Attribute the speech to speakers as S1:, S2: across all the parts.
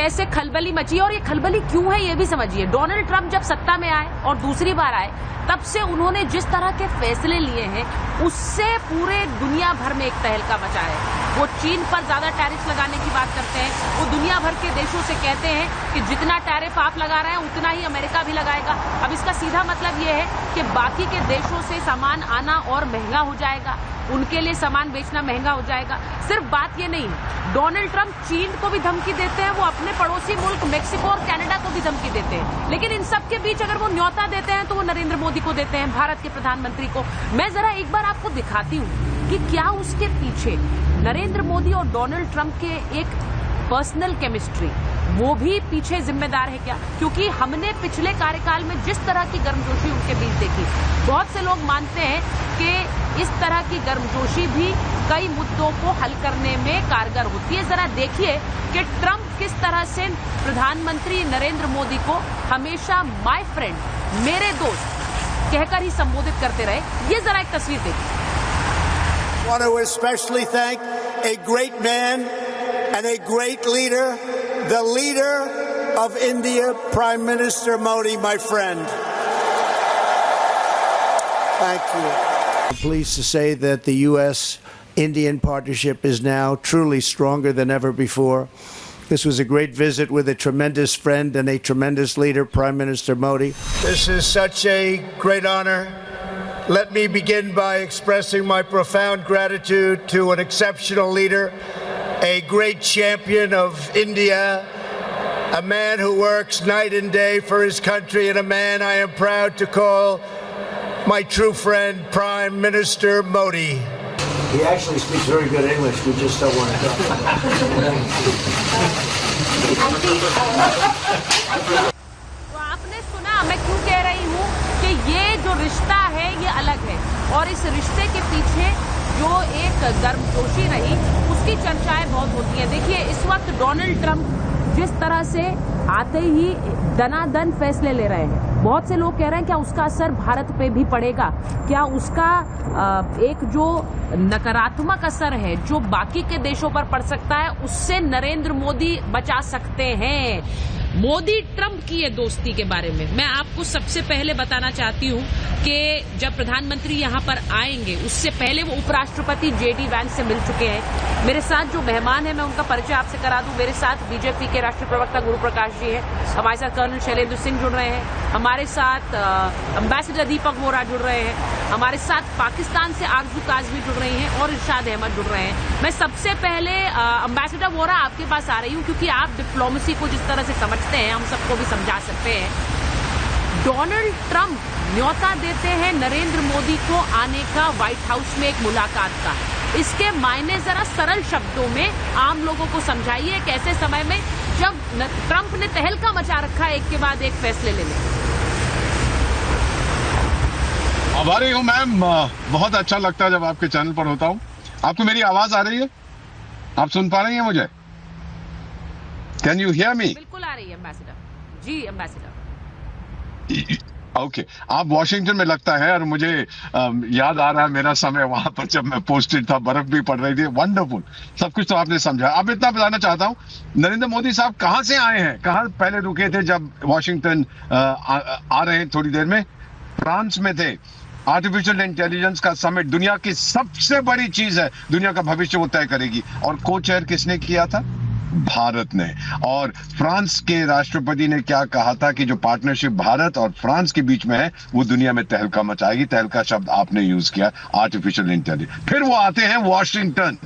S1: कैसे खलबली मची। और ये खलबली क्यों है ये भी समझिए। डोनाल्ड ट्रंप जब सत्ता में आए और दूसरी बार आए, तब से उन्होंने जिस तरह के फैसले लिए हैं उससे पूरे दुनिया भर में एक तहलका मचा है। वो चीन पर ज्यादा टैरिफ लगाने की बात करते हैं, वो दुनिया भर के देशों से कहते हैं कि जितना टैरिफ आप लगा रहे हैं उतना ही अमेरिका भी लगाएगा। अब इसका सीधा मतलब ये है कि बाकी के देशों से सामान आना और महंगा हो जाएगा, उनके लिए सामान बेचना महंगा हो जाएगा। सिर्फ बात ये नहीं है, डोनाल्ड ट्रंप चीन को भी धमकी देते हैं, वो अपने पड़ोसी मुल्क मेक्सिको और कनाडा को भी धमकी देते हैं, लेकिन इन सब के बीच अगर वो न्योता देते हैं तो वो नरेंद्र मोदी को देते हैं, भारत के प्रधानमंत्री को। मैं जरा एक बार आपको दिखाती हूँ कि क्या उसके पीछे नरेंद्र मोदी और डोनाल्ड ट्रंप के एक पर्सनल केमिस्ट्री, वो भी पीछे जिम्मेदार है क्या? क्योंकि हमने पिछले कार्यकाल में जिस तरह की गर्मजोशी उनके बीच देखी, बहुत से लोग मानते हैं कि इस तरह की गर्मजोशी भी कई मुद्दों को हल करने में कारगर होती है। जरा देखिए कि ट्रंप किस तरह से प्रधानमंत्री नरेंद्र मोदी को हमेशा माय फ्रेंड, मेरे दोस्त कहकर ही संबोधित करते रहे। ये जरा एक तस्वीर देखिए।
S2: I want to especially thank a great man and a great leader, the leader of India, Prime Minister Modi, my friend. Thank you. I'm pleased to say that the U.S.-Indian partnership is now truly stronger than ever before. This was a great visit with a tremendous friend and a tremendous leader, Prime Minister Modi. This is such a great honor. Let me begin by expressing my profound gratitude to an exceptional leader, a great champion of India, a man who works night and day for his country, and a man I am proud to call my true friend, Prime Minister Modi. He actually speaks very good English. We just don't want to
S1: तो आपने सुना मैं क्यों कह रही हूँ कि ये जो रिश्ता है ये अलग है, और इस रिश्ते के पीछे जो एक गर्मजोशी रही उसकी चर्चाएं बहुत होती हैं। देखिए इस वक्त डोनाल्ड ट्रंप जिस तरह से आते ही दनादन फैसले ले रहे हैं, बहुत से लोग कह रहे हैं क्या उसका असर भारत पे भी पड़ेगा, क्या उसका एक जो नकारात्मक असर है जो बाकी के देशों पर पड़ सकता है उससे नरेंद्र मोदी बचा सकते हैं। मोदी ट्रंप की ये दोस्ती के बारे में मैं आपको सबसे पहले बताना चाहती हूँ कि जब प्रधानमंत्री यहाँ पर आएंगे उससे पहले वो उपराष्ट्रपति JD वैंस से मिल चुके हैं। मेरे साथ जो मेहमान है मैं उनका परिचय आपसे करा दूं। मेरे साथ बीजेपी के राष्ट्रीय प्रवक्ता गुरु प्रकाश जी हैं, हमारे साथ कर्नल शैलेंद्र सिंह जुड़ रहे हैं, हमारे साथ एम्बेसडर दीपक वोरा जुड़ रहे हैं, हमारे साथ पाकिस्तान से आरजू काजमी जुड़ रही हैं और इरशाद अहमद जुड़ रहे हैं। मैं सबसे पहले एम्बेसडर वोरा आपके पास आ रही हूँ क्योंकि आप डिप्लोमेसी को जिस तरह से समझते हैं हम सबको भी समझा सकते हैं। डोनाल्ड ट्रंप न्योता देते हैं नरेंद्र मोदी को आने का व्हाइट हाउस में एक मुलाकात का, इसके मायने जरा सरल शब्दों में आम लोगों को समझाइए। कैसे समय में जब ट्रंप ने तहलका मचा रखा है एक के बाद एक फैसले लेने।
S3: आभारी हूँ मैम, बहुत अच्छा लगता है जब आपके चैनल पर होता हूँ। आपको मेरी आवाज आ रही है? आप सुन पा रही हैं मुझे? Can you hear me?
S1: बिल्कुल आ रही है एम्बेसडर जी। एम्बेसडर
S3: ओके आप वॉशिंगटन में लगता है, और मुझे याद आ रहा है मेरा समय वहां पर जब मैं पोस्टेड था, बर्फ भी पड़ रही थी। वंडरफुल, सब कुछ तो आपने समझा। अब इतना बताना चाहता हूँ, नरेंद्र मोदी साहब कहाँ से आए हैं, कहाँ पहले रुके थे जब वॉशिंगटन आ रहे हैं थोड़ी देर में? फ्रांस में थे। आर्टिफिशियल इंटेलिजेंस का समिट दुनिया की सबसे बड़ी चीज है, दुनिया का भविष्य वो तय करेगी। और को चेयर किसने किया था? भारत ने। और फ्रांस के राष्ट्रपति ने क्या कहा था कि जो पार्टनरशिप भारत और फ्रांस के बीच में है वो दुनिया में तहलका मचाएगी। तहलका शब्द आपने यूज किया, आर्टिफिशियल इंटेलिजेंस। फिर वो आते हैं वॉशिंगटन।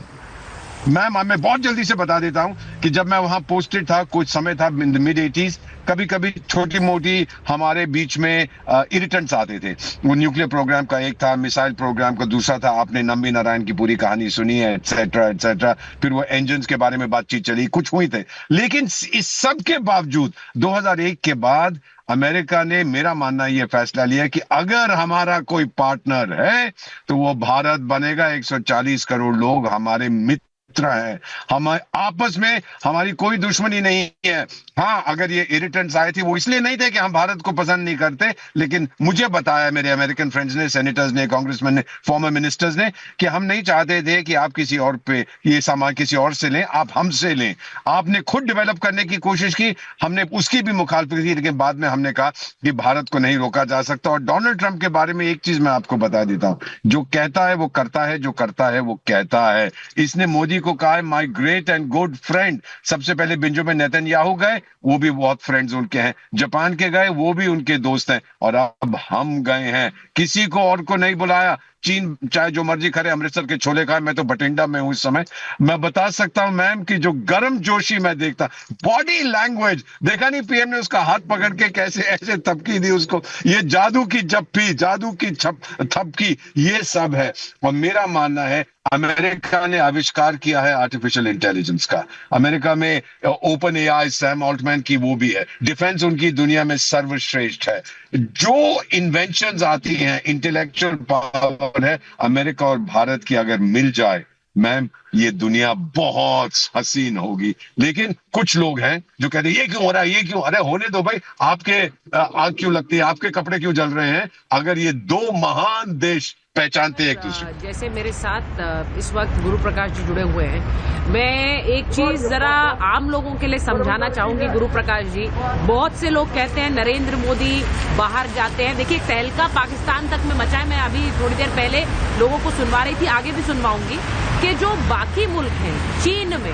S3: मैम मैं बहुत जल्दी से बता देता हूं कि जब मैं वहां पोस्टेड था, कुछ समय था मिड 80s, कभी कभी छोटी मोटी हमारे बीच में इरिटेंट्स आते थे। वो न्यूक्लियर प्रोग्राम का एक था, मिसाइल प्रोग्राम का दूसरा था, आपने नंबी नारायण की पूरी कहानी सुनी है, एटसेट्रा एटसेट्रा। फिर वो इंजन्स के बारे में बातचीत चली, कुछ हुई थे। लेकिन इस सब के बावजूद 2001 के बाद अमेरिका ने, मेरा मानना यह फैसला लिया कि अगर हमारा कोई पार्टनर है तो वो भारत बनेगा। 140 करोड़ लोग हमारे मित्र है। हम आपस में हमारी कोई दुश्मनी नहीं है। हाँ, अगर ये इरिटेंट्स आए थे वो इसलिए नहीं थे कि हम भारत को पसंद नहीं करते, लेकिन मुझे बताया मेरे अमेरिकन फ्रेंड्स ने, सेनेटर्स ने, कांग्रेसमैन ने, फॉर्मर मिनिस्टर्स ने कि हम नहीं चाहते थे कि आप किसी और पे ये सामान किसी और से लें, आप हमसे लें। आपने खुद डेवलप करने की कोशिश की, हमने उसकी भी मुखालफत की, लेकिन बाद में हमने कहा कि भारत को नहीं रोका जा सकता। और डोनाल्ड ट्रंप के बारे में एक चीज मैं आपको बता देता हूं, जो कहता है वो करता है, जो करता है वो कहता है। इसने मोदी को कहा है my great and good friend. सबसे पहले बेंजामिन नेतन्याहू गए, वो भी बहुत फ्रेंड्स उनके हैं। जापान के गए, वो भी उनके दोस्त हैं। और अब हम गए हैं, किसी को और को नहीं बुलाया। चीन चाहे जो मर्जी करे, अमृतसर के छोले खाए, मैं तो बठिंडा में हूं इस समय। मैं बता सकता हूं मैम कि जो गर्म जोशी मैं देखता, बॉडी लैंग्वेज देखा नहीं, पीएम ने उसका हाथ पकड़ के कैसे ऐसे थपकी दी उसको, ये जादू की जप्पी, जादू की थपकी, ये सब है। और मेरा मानना है अमेरिका ने आविष्कार किया है आर्टिफिशियल इंटेलिजेंस का। अमेरिका में ओपन एआई, सैम ऑल्टमैन की वो भी है। डिफेंस उनकी दुनिया में सर्वश्रेष्ठ है। जो इन्वेंशंस आती हैं, इंटेलेक्चुअल पावर है अमेरिका और भारत की, अगर मिल जाए मैम, ये दुनिया बहुत हसीन होगी। लेकिन कुछ लोग हैं जो कहते हैं ये क्यों हो रहा है, ये क्यों। अरे होने दो भाई, आपके आग क्यों लगती है, आपके कपड़े क्यों जल रहे हैं, अगर ये दो महान देश पहचानते हैं एक दूसरे।
S1: जैसे मेरे साथ इस वक्त गुरु प्रकाश जी जुड़े हुए हैं, मैं एक चीज जरा आम लोगों के लिए समझाना चाहूंगी। गुरु प्रकाश जी, बहुत से लोग कहते हैं नरेंद्र मोदी बाहर जाते हैं। देखिए, तहलका पाकिस्तान तक में मचा है। मैं अभी थोड़ी देर पहले लोगों को सुनवा रही थी, आगे भी सुनवाऊंगी, कि जो बाकी मुल्क हैं, चीन में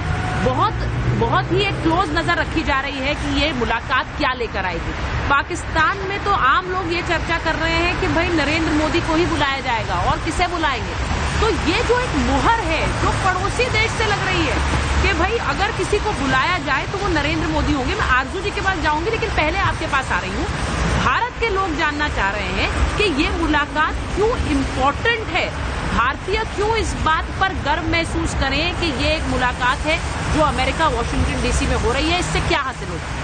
S1: बहुत ही एक क्लोज नजर रखी जा रही है कि ये मुलाकात क्या लेकर आएगी। पाकिस्तान में तो आम लोग ये चर्चा कर रहे हैं कि भाई नरेंद्र मोदी को ही बुलाया जाएगा, और किसे बुलाएंगे। तो ये जो एक मुहर है जो पड़ोसी देश से लग रही है कि भाई अगर किसी को बुलाया जाए तो वो नरेंद्र मोदी होंगे। मैं आरजू जी के पास जाऊंगी, लेकिन पहले आपके पास आ रही हूँ। भारत के लोग जानना चाह रहे हैं कि ये मुलाकात क्यों इम्पोर्टेंट है, भारतीय क्यों इस बात पर गर्व महसूस करें कि ये एक मुलाकात है जो अमेरिका वॉशिंगटन डीसी में हो रही है, इससे क्या हासिल होता है।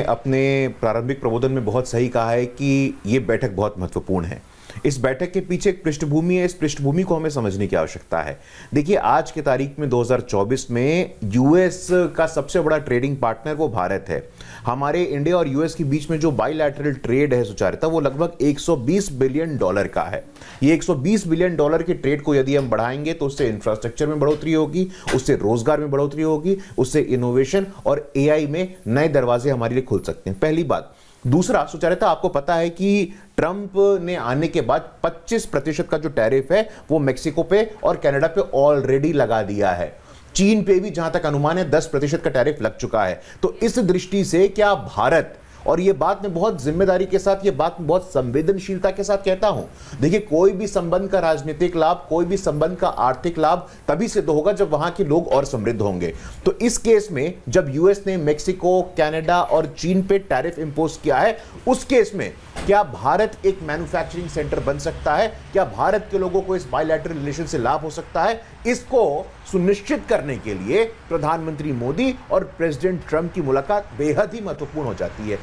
S4: अपने प्रारंभिक प्रबोधन में बहुत सही कहा है कि ये बैठक बहुत महत्वपूर्ण है। इस बैठक के पीछे एक पृष्ठभूमि है, इस पृष्ठभूमि को हमें समझने की आवश्यकता है। देखिए, आज की तारीख में 2024 में यूएस का सबसे बड़ा ट्रेडिंग पार्टनर वो भारत है। हमारे इंडिया और यूएस के बीच में जो बाइलैटरल ट्रेड है सुचारिता, वो लगभग 120 बिलियन डॉलर का है। ये 120 बिलियन डॉलर के ट्रेड को यदि हम बढ़ाएंगे तो उससे इंफ्रास्ट्रक्चर में बढ़ोतरी होगी, उससे रोजगार में बढ़ोतरी होगी, उससे इनोवेशन और एआई में नए दरवाजे हमारे लिए खुल सकते हैं। पहली बात। दूसरा, सुचारिता, आपको पता है कि ट्रंप ने आने के बाद 25% का जो टैरिफ है वो मेक्सिको पे और कनाडा पे ऑलरेडी लगा दिया है। चीन पे भी जहां तक अनुमान है 10% का टैरिफ लग चुका है। तो इस दृष्टि से क्या भारत, और ये बात मैं बहुत जिम्मेदारी के साथ, ये बात मैं बहुत संवेदनशीलता के साथ कहता हूं, देखिए, कोई भी संबंध का राजनीतिक लाभ, कोई भी संबंध का आर्थिक लाभ तभी सिद्ध होगा जब वहां के लोग और समृद्ध होंगे। तो इस केस में जब यूएस ने मेक्सिको, कनाडा और चीन पे टैरिफ इंपोज किया है, उस केस में क्या भारत एक मैन्युफैक्चरिंग सेंटर बन सकता है? क्या भारत के लोगों को इस बायलैटरल रिलेशन से लाभ हो सकता है? इसको सुनिश्चित करने के लिए प्रधानमंत्री मोदी और प्रेसिडेंट ट्रंप की मुलाकात बेहद ही महत्वपूर्ण हो जाती है।